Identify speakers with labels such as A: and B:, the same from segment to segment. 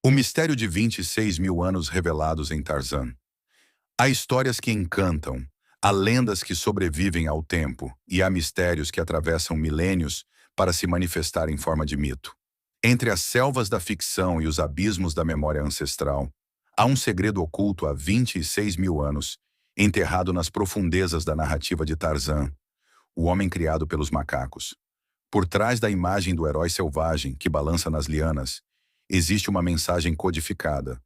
A: O mistério de 26 mil anos revelados em Tarzan. Há histórias que encantam, há lendas que sobrevivem ao tempo e há mistérios que atravessam milênios para se manifestar em forma de mito. Entre as selvas da ficção e os abismos da memória ancestral, há um segredo oculto há 26 mil anos, enterrado nas profundezas da narrativa de Tarzan, o homem criado pelos macacos. Por trás da imagem do herói selvagem que balança nas lianas, existe uma mensagem codificada,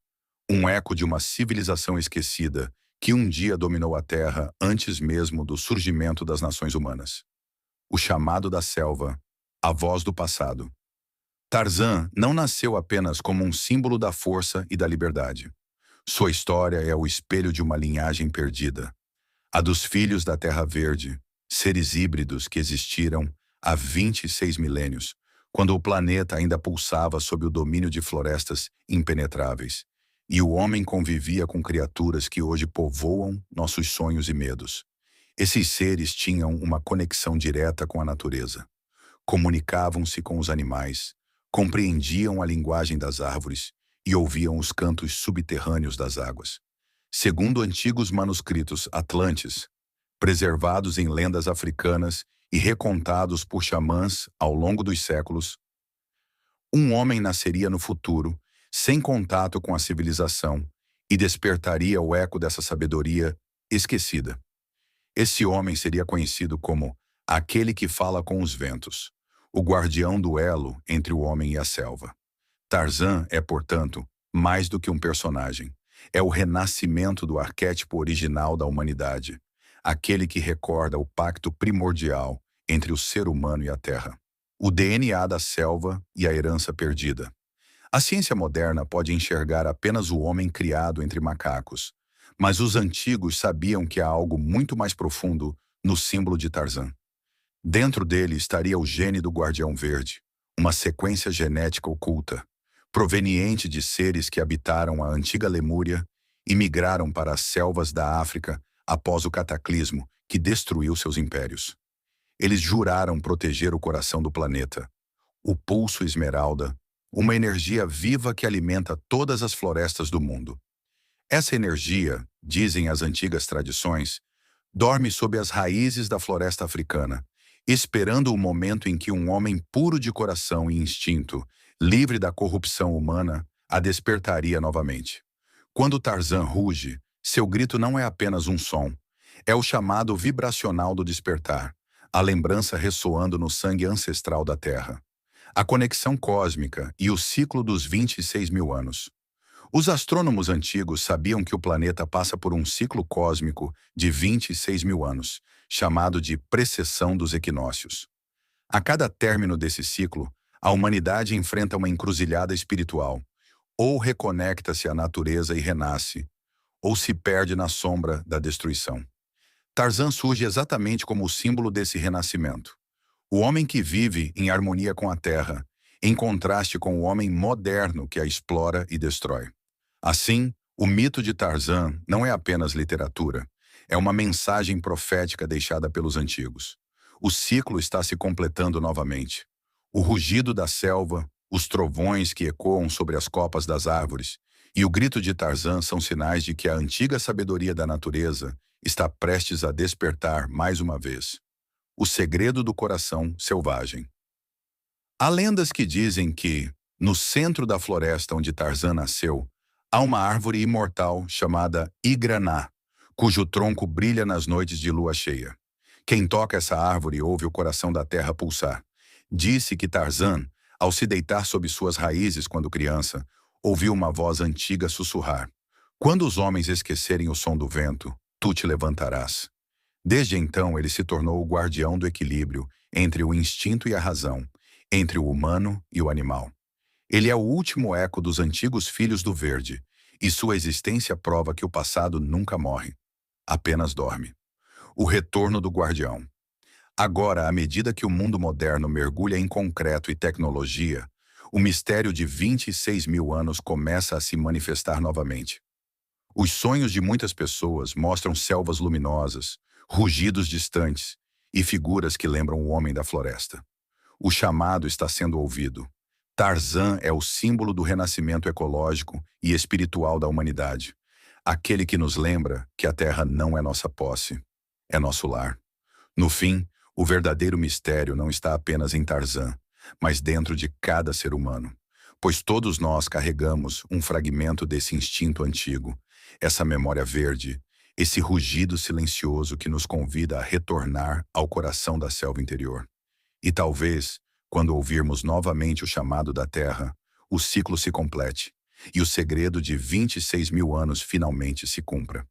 A: um eco de uma civilização esquecida que um dia dominou a Terra antes mesmo do surgimento das nações humanas. O chamado da selva, a voz do passado. Tarzan não nasceu apenas como um símbolo da força e da liberdade. Sua história é o espelho de uma linhagem perdida, a dos filhos da Terra Verde, seres híbridos que existiram há 26 milênios, quando o planeta ainda pulsava sob o domínio de florestas impenetráveis, e o homem convivia com criaturas que hoje povoam nossos sonhos e medos. Esses seres tinham uma conexão direta com a natureza. Comunicavam-se com os animais, compreendiam a linguagem das árvores e ouviam os cantos subterrâneos das águas. Segundo antigos manuscritos atlantes, preservados em lendas africanas e recontados por xamãs ao longo dos séculos, um homem nasceria no futuro, sem contato com a civilização, e despertaria o eco dessa sabedoria esquecida. Esse homem seria conhecido como aquele que fala com os ventos, o guardião do elo entre o homem e a selva. Tarzan é, portanto, mais do que um personagem. É o renascimento do arquétipo original da humanidade, aquele que recorda o pacto primordial entre o ser humano e a terra, o DNA da selva e a herança perdida. A ciência moderna pode enxergar apenas o homem criado entre macacos, mas os antigos sabiam que há algo muito mais profundo no símbolo de Tarzan. Dentro dele estaria o gene do Guardião Verde, uma sequência genética oculta, proveniente de seres que habitaram a antiga Lemúria e migraram para as selvas da África após o cataclismo que destruiu seus impérios. Eles juraram proteger o coração do planeta, o pulso esmeralda, uma energia viva que alimenta todas as florestas do mundo. Essa energia, dizem as antigas tradições, dorme sob as raízes da floresta africana, esperando o momento em que um homem puro de coração e instinto, livre da corrupção humana, a despertaria novamente. Quando Tarzan ruge, seu grito não é apenas um som, é o chamado vibracional do despertar, a lembrança ressoando no sangue ancestral da Terra. A conexão cósmica e o ciclo dos 26 mil anos. Os astrônomos antigos sabiam que o planeta passa por um ciclo cósmico de 26 mil anos, chamado de precessão dos equinócios. A cada término desse ciclo, a humanidade enfrenta uma encruzilhada espiritual, ou reconecta-se à natureza e renasce, ou se perde na sombra da destruição. Tarzan surge exatamente como o símbolo desse renascimento. O homem que vive em harmonia com a terra, em contraste com o homem moderno que a explora e destrói. Assim, o mito de Tarzan não é apenas literatura, é uma mensagem profética deixada pelos antigos. O ciclo está se completando novamente. O rugido da selva, os trovões que ecoam sobre as copas das árvores e o grito de Tarzan são sinais de que a antiga sabedoria da natureza está prestes a despertar mais uma vez. O segredo do coração selvagem. Há lendas que dizem que, no centro da floresta onde Tarzan nasceu, há uma árvore imortal chamada Igraná, cujo tronco brilha nas noites de lua cheia. Quem toca essa árvore ouve o coração da terra pulsar. Disse que Tarzan, ao se deitar sob suas raízes quando criança, ouviu uma voz antiga sussurrar: "Quando os homens esquecerem o som do vento, tu te levantarás." Desde então, ele se tornou o guardião do equilíbrio entre o instinto e a razão, entre o humano e o animal. Ele é o último eco dos antigos filhos do verde, e sua existência prova que o passado nunca morre, apenas dorme. O retorno do guardião. Agora, à medida que o mundo moderno mergulha em concreto e tecnologia, o mistério de 26 mil anos começa a se manifestar novamente. Os sonhos de muitas pessoas mostram selvas luminosas, rugidos distantes e figuras que lembram o homem da floresta. O chamado está sendo ouvido. Tarzan é o símbolo do renascimento ecológico e espiritual da humanidade. Aquele que nos lembra que a Terra não é nossa posse, é nosso lar. No fim, o verdadeiro mistério não está apenas em Tarzan, mas dentro de cada ser humano. Pois todos nós carregamos um fragmento desse instinto antigo, essa memória verde, esse rugido silencioso que nos convida a retornar ao coração da selva interior. E talvez, quando ouvirmos novamente o chamado da Terra, o ciclo se complete e o segredo de 26 mil anos finalmente se cumpra.